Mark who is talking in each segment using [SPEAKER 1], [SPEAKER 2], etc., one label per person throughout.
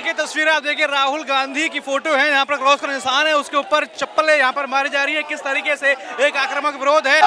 [SPEAKER 1] देखिए तस्वीरें, आप देखिए राहुल गांधी की फोटो है, यहाँ पर क्रॉस का निशान है, उसके ऊपर चप्पलें यहाँ पर मारी जा रही है। किस तरीके से एक आक्रामक विरोध है।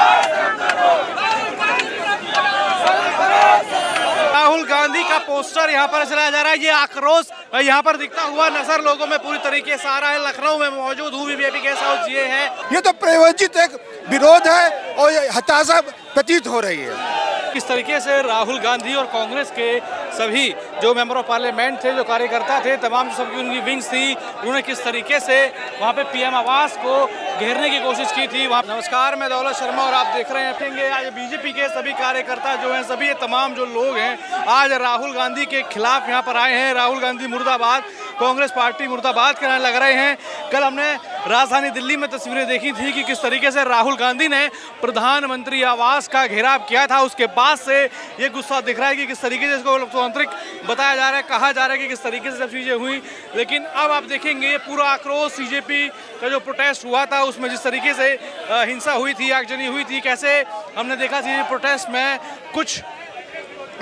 [SPEAKER 1] राहुल गांधी का पोस्टर यहाँ पर चलाया जा रहा है। ये आक्रोश यहाँ पर दिखता हुआ नजर लोगों में पूरी तरीके से आ रहा है। लखनऊ में मौजूद हूँ, वीवीआईपी गेस्ट हाउस ये है।
[SPEAKER 2] ये तो प्रायोजित एक विरोध है और हताशा प्रतीत हो रही है।
[SPEAKER 1] किस तरीके से राहुल गांधी और कांग्रेस के सभी जो मेंबर ऑफ पार्लियामेंट थे, जो कार्यकर्ता थे, तमाम सबकी उनकी विंग्स थी, उन्होंने किस तरीके से वहाँ पे पीएम आवास को घेरने की कोशिश की थी। नमस्कार, मैं दौलत शर्मा और आप देख रहे हैं आज बीजेपी के सभी कार्यकर्ता जो हैं, सभी तमाम जो लोग हैं, आज राहुल गांधी के खिलाफ यहाँ पर आए हैं। राहुल गांधी मुर्दाबाद, कांग्रेस पार्टी मुर्दाबाद कहने लग रहे हैं। कल हमने राजधानी दिल्ली में तस्वीरें देखी थी कि किस तरीके से राहुल गांधी ने प्रधानमंत्री आवास का घेराव किया था। उसके बाद से ये गुस्सा दिख रहा है कि किस तरीके से इसको लोकतांत्रिक बताया जा रहा है, कहा जा रहा है कि किस तरीके से सब चीज़ें हुई। लेकिन अब आप देखेंगे ये पूरा आक्रोश सीजेपी का जो प्रोटेस्ट हुआ था, उसमें जिस तरीके से हिंसा हुई थी, आगजनी हुई थी, कैसे हमने देखा था प्रोटेस्ट में कुछ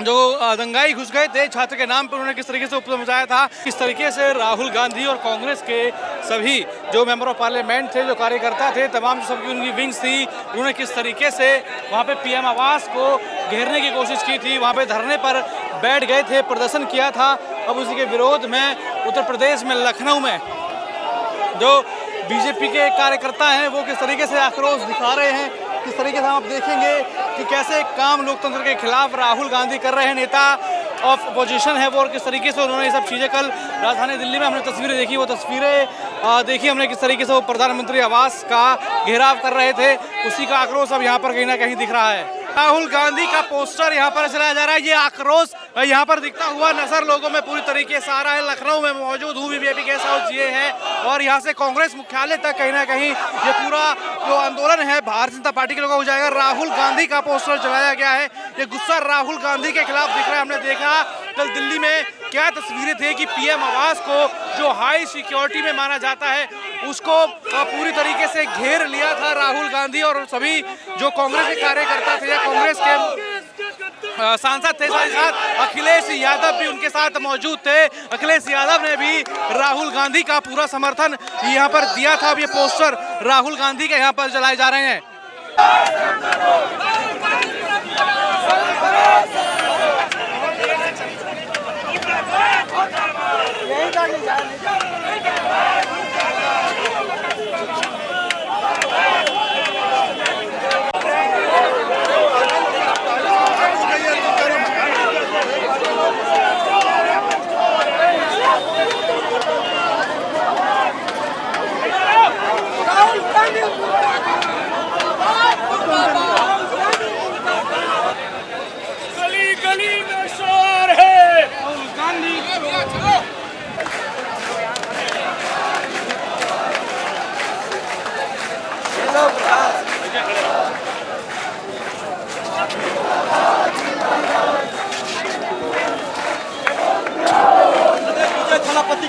[SPEAKER 1] जो दंगाई घुस गए थे छात्र के नाम पर, उन्होंने किस तरीके से उपद्रव मचाया था। किस तरीके से राहुल गांधी और कांग्रेस के सभी जो मेंबर ऑफ पार्लियामेंट थे, जो कार्यकर्ता थे, तमाम सबकी उनकी विंग्स थी, उन्होंने किस तरीके से वहाँ पे पीएम आवास को घेरने की कोशिश की थी। वहाँ पे धरने पर बैठ गए थे, प्रदर्शन किया था। अब उसी के विरोध में उत्तर प्रदेश में लखनऊ में जो बीजेपी के कार्यकर्ता हैं वो किस तरीके से आक्रोश दिखा रहे हैं, किस तरीके से आप देखेंगे कि कैसे काम लोकतंत्र के खिलाफ राहुल गांधी कर रहे हैं, नेता ऑफ अपोजिशन है वो, और किस तरीके से उन्होंने ये सब चीज़ें कल राजधानी दिल्ली में हमने तस्वीरें देखी। वो तस्वीरें देखी हमने किस तरीके से वो प्रधानमंत्री आवास का घेराव कर रहे थे। उसी का आक्रोश अब यहाँ पर कहीं ना कहीं दिख रहा है। राहुल गांधी का पोस्टर यहाँ पर चलाया जा रहा है। ये आक्रोश यहाँ पर दिखता हुआ नजर लोगों में पूरी तरीके से आ रहा है। लखनऊ में मौजूद हूँ, वीवीआईपी गेस्ट हाउस ये है, और यहाँ से कांग्रेस मुख्यालय तक कहीं ना कहीं ये पूरा जो आंदोलन है भारतीय जनता पार्टी के लोगों को जाएगा। राहुल गांधी का पोस्टर चलाया गया है। ये गुस्सा राहुल गांधी के खिलाफ दिख रहा है। हमने देखा कल दिल्ली में क्या तस्वीरें थे कि पीएम आवास को जो हाई सिक्योरिटी में माना जाता है, उसको पूरी तरीके से घेर लिया था राहुल गांधी और सभी जो कांग्रेस के कार्यकर्ता थे या कांग्रेस के सांसद थे। साथ ही साथ अखिलेश यादव भी उनके साथ मौजूद थे। अखिलेश यादव ने भी राहुल गांधी का पूरा समर्थन यहाँ पर दिया था। अब ये पोस्टर राहुल गांधी के यहाँ पर जलाए जा रहे हैं।
[SPEAKER 3] गली गली में शोर है राहुल गांधी।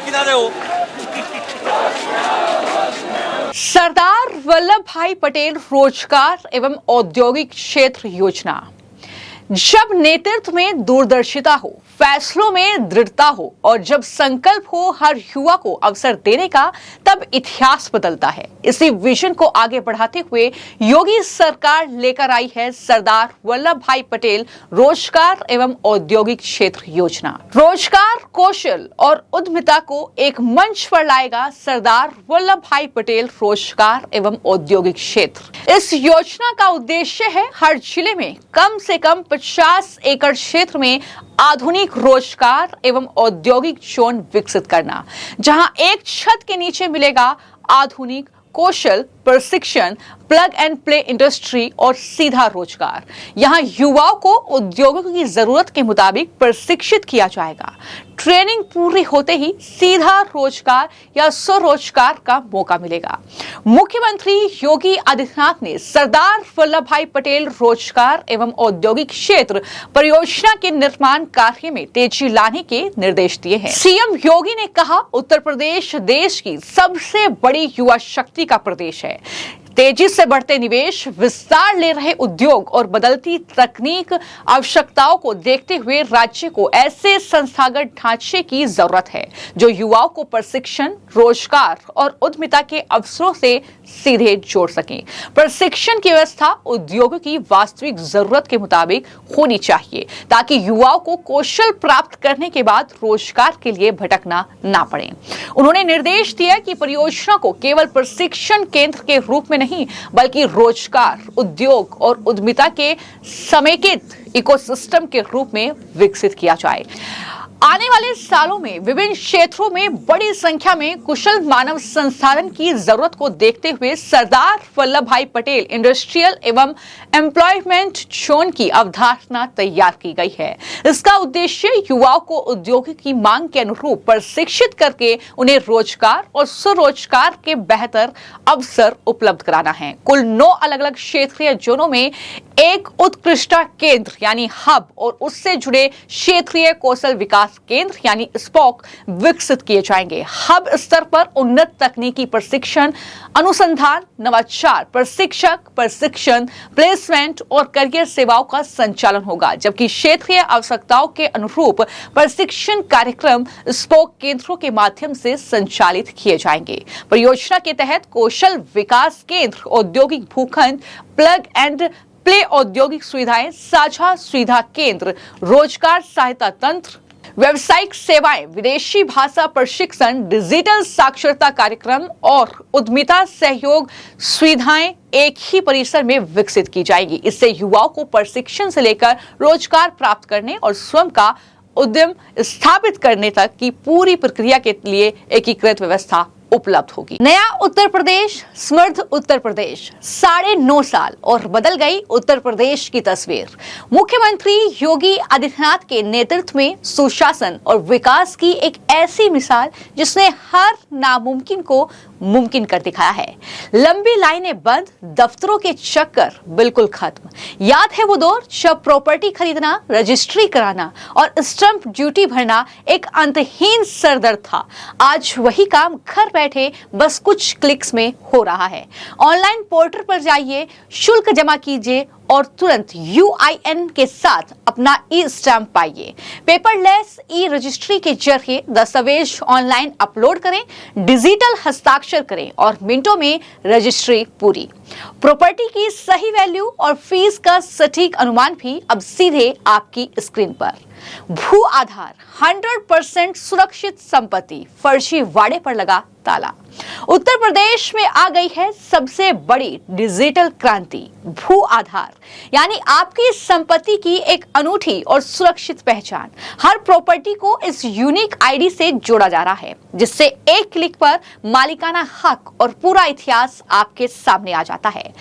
[SPEAKER 1] किनारे हो।
[SPEAKER 4] सरदार वल्लभ भाई पटेल रोजगार एवं औद्योगिक क्षेत्र योजना। जब नेतृत्व में दूरदर्शिता हो, फैसलों में दृढ़ता हो और जब संकल्प हो हर युवा को अवसर देने का, तब इतिहास बदलता है। इसी विजन को आगे बढ़ाते हुए योगी सरकार लेकर आई है सरदार वल्लभ भाई पटेल रोजगार एवं औद्योगिक क्षेत्र योजना। रोजगार, कौशल और उद्यमिता को एक मंच पर लाएगा सरदार वल्लभ भाई पटेल रोजगार एवं औद्योगिक क्षेत्र। इस योजना का उद्देश्य है हर जिले में कम से कम 50 एकड़ क्षेत्र में आधुनिक रोजगार एवं औद्योगिक जोन विकसित करना, जहां एक छत के नीचे मिलेगा आधुनिक कौशल प्रशिक्षण, प्लग एंड प्ले इंडस्ट्री और सीधा रोजगार। यहां युवाओं को उद्योगों की जरूरत के मुताबिक प्रशिक्षित किया जाएगा। ट्रेनिंग पूरी होते ही सीधा रोजगार या स्वरोजगार का मौका मिलेगा। मुख्यमंत्री योगी आदित्यनाथ ने सरदार वल्लभ भाई पटेल रोजगार एवं औद्योगिक क्षेत्र परियोजना के निर्माण कार्य में तेजी लाने के निर्देश दिए हैं। सीएम योगी ने कहा, उत्तर प्रदेश देश की सबसे बड़ी युवा शक्ति का प्रदेश है। तेजी से बढ़ते निवेश, विस्तार ले रहे उद्योग और बदलती तकनीक आवश्यकताओं को देखते हुए राज्य को ऐसे संस्थागत ढांचे की जरूरत है जो युवाओं को प्रशिक्षण, रोजगार और उद्यमिता के अवसरों से सीधे जोड़ सकें। प्रशिक्षण की व्यवस्था उद्योगों की वास्तविक जरूरत के मुताबिक होनी चाहिए ताकि युवाओं को कौशल प्राप्त करने के बाद रोजगार के लिए भटकना ना पड़े। उन्होंने निर्देश दिया कि परियोजना को केवल प्रशिक्षण केंद्र के रूप में नहीं बल्कि रोजगार, उद्योग और उद्यमिता के समेकित इकोसिस्टम के रूप में विकसित किया जाए। आने वाले सालों में विभिन्न क्षेत्रों में बड़ी संख्या में कुशल मानव संसाधन की जरूरत को देखते हुए सरदार वल्लभ भाई पटेल इंडस्ट्रियल एवं एम्प्लॉयमेंट जोन की अवधारणा तैयार की गई है। इसका उद्देश्य युवाओं को उद्योग की मांग के अनुरूप प्रशिक्षित करके उन्हें रोजगार और स्वरोजगार के बेहतर अवसर उपलब्ध कराना है। कुल 9 अलग अलग क्षेत्रीय जोनों में एक उत्कृष्ट केंद्र यानी हब और उससे जुड़े क्षेत्रीय कौशल विकास केंद्र यानी स्पॉक विकसित किए जाएंगे। हब स्तर पर उन्नत तकनीकी प्रशिक्षण, अनुसंधान, नवाचार, प्रशिक्षण, प्लेसमेंट और करियर सेवाओं का संचालन होगा, जबकि क्षेत्रीय आवश्यकताओं के अनुरूप प्रशिक्षण कार्यक्रम स्पॉक केंद्रों के माध्यम से संचालित किए जाएंगे। परियोजना के तहत कौशल विकास केंद्र, औद्योगिक भूखंड, प्लग एंड प्ले औद्योगिक सुविधाएं, साझा सुविधा केंद्र, रोजगार सहायता तंत्र, व्यावसायिक सेवाएं, विदेशी भाषा प्रशिक्षण, डिजिटल साक्षरता कार्यक्रम और उद्यमिता सहयोग सुविधाएं एक ही परिसर में विकसित की जाएंगी। इससे युवाओं को प्रशिक्षण से लेकर रोजगार प्राप्त करने और स्वयं का उद्यम स्थापित करने तक की पूरी प्रक्रिया के लिए एकीकृत व्यवस्था उपलब्ध होगी। नया उत्तर प्रदेश, समृद्ध उत्तर प्रदेश, 9.5 साल और बदल गई उत्तर प्रदेश की तस्वीर। मुख्यमंत्री योगी आदित्यनाथ के नेतृत्व में सुशासन और विकास की एक ऐसी मिसाल जिसने हर नामुमकिन को मुमकिन कर दिखाया है। लंबी लाइनें बंद, दफ्तरों के चक्कर बिल्कुल खत्म। याद है वो दौर जब प्रॉपर्टी खरीदना, रजिस्ट्री कराना और स्टैंप ड्यूटी भरना एक अंतहीन सरदर्द था। आज वही काम घर बैठे बस कुछ क्लिक्स में हो रहा है। ऑनलाइन पोर्टल पर जाइए, शुल्क जमा कीजिए और तुरंत UIN के साथ अपना ई स्टैंप पाइए। पेपरलेस ई रजिस्ट्री के जरिए दस्तावेज ऑनलाइन अपलोड करें, डिजिटल हस्ताक्षर करें और मिनटों में रजिस्ट्री पूरी। प्रॉपर्टी की सही वैल्यू और फीस का सटीक अनुमान भी अब सीधे आपकी स्क्रीन पर। भू आधार 100% सुरक्षित संपत्ति, फर्जीवाड़े पर लगा ताला। उत्तर प्रदेश में आ गई है सबसे बड़ी डिजिटल क्रांति, भू आधार, यानी आपकी संपत्ति की एक अनूठी और सुरक्षित पहचान। हर प्रॉपर्टी को इस यूनिक आईडी से जोड़ा जा रहा है, जिससे एक क्लिक पर मालिकाना हक और पूरा इतिहास आपके सामने आ जाता है।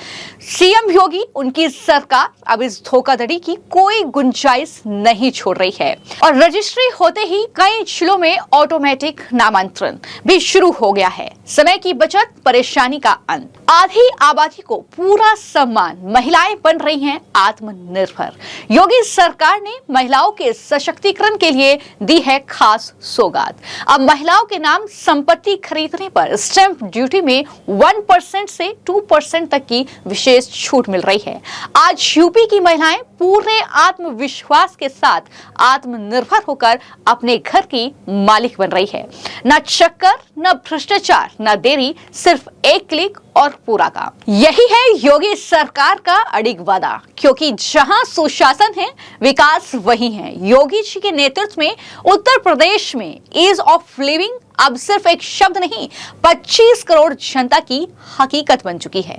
[SPEAKER 4] सीएम योगी, उनकी सरकार अब इस धोखाधड़ी की कोई गुंजाइश नहीं छोड़ रही है और रजिस्ट्री होते ही कई जिलों में ऑटोमेटिक नामांतरण भी शुरू हो गया है। समय की बचत, परेशानी का अंत। आधी आबादी को पूरा सम्मान, महिलाएं बन रही हैं आत्मनिर्भर। योगी सरकार ने महिलाओं के सशक्तिकरण के लिए दी है खास सौगात। अब महिलाओं के नाम संपत्ति खरीदने पर स्टैंप ड्यूटी में 1% से 2% तक की विशेष छूट मिल रही है। आज यूपी की महिलाएं पूरे आत्मविश्वास के साथ आत्मनिर्भर होकर अपने घर की मालिक बन रही है। न चक्कर, न भ्रष्टाचार, न देरी, सिर्फ एक क्लिक और पूरा काम। यही है योगी सरकार का अडिग वादा, क्योंकि जहां सुशासन है, विकास वही है। योगी जी के नेतृत्व में उत्तर प्रदेश में ईज ऑफ लिविंग अब सिर्फ एक शब्द नहीं, 25 करोड़ जनता की हकीकत बन चुकी है।